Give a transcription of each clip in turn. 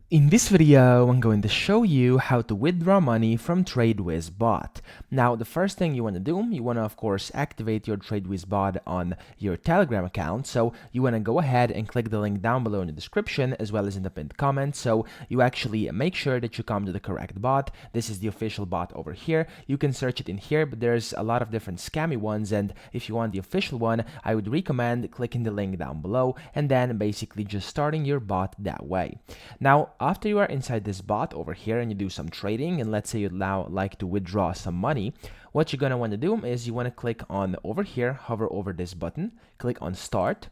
In this video, I'm going to show you how to withdraw money from TradeWiz Bot. Now, the first thing you want to do, you want to, of course, activate your TradeWiz Bot on your Telegram account. So you want to go ahead and click the link down below in the description as well as in the pinned comment. So you actually make sure that you come to the correct bot. This is the official bot over here. You can search it in here, but there's a lot of different scammy ones. And if you want the official one, I would recommend clicking the link down below and then basically just starting your bot that way. Now, after you are inside this bot over here and you do some trading, and let's say you'd now like to withdraw some money, what you're going to want to do is you want to click on over here, hover over this button, click on start.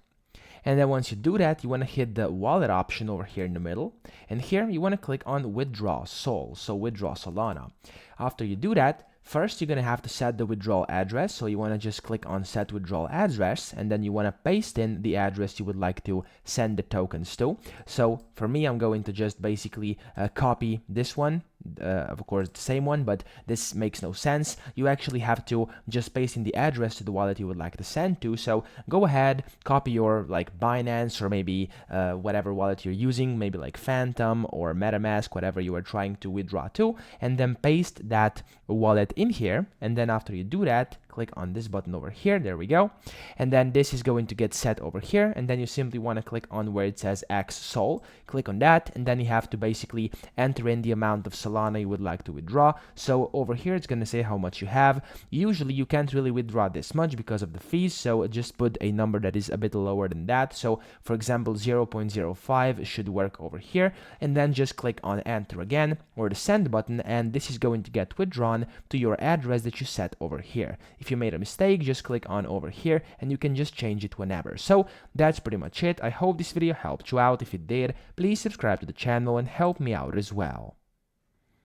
And then once you do that, you want to hit the wallet option over here in the middle. And here you want to click on withdraw Sol, so withdraw Solana. After you do that, first you're going to have to set the withdrawal address. So you want to just click on set withdrawal address, and then you want to paste in the address you would like to send the tokens to. So for me, I'm going to just basically copy this one. Of course, the same one, but this makes no sense. You actually have to just paste in the address to the wallet you would like to send to. So go ahead, copy your like Binance or maybe whatever wallet you're using, maybe like Phantom or MetaMask, whatever you are trying to withdraw to, and then paste that wallet in here. And then after you do that, click on this button over here. There we go. And then this is going to get set over here. And then you simply want to click on where it says X Sol. Click on that. And then you have to basically enter in the amount of Solana you would like to withdraw. So over here, it's going to say how much you have. Usually you can't really withdraw this much because of the fees. So just put a number that is a bit lower than that. So for example, 0.05 should work over here. And then just click on enter again or the send button. And this is going to get withdrawn to your address that you set over here. If you made a mistake, just click on over here and you can just change it whenever. So that's pretty much it. I hope this video helped you out. If it did, please subscribe to the channel and help me out as well.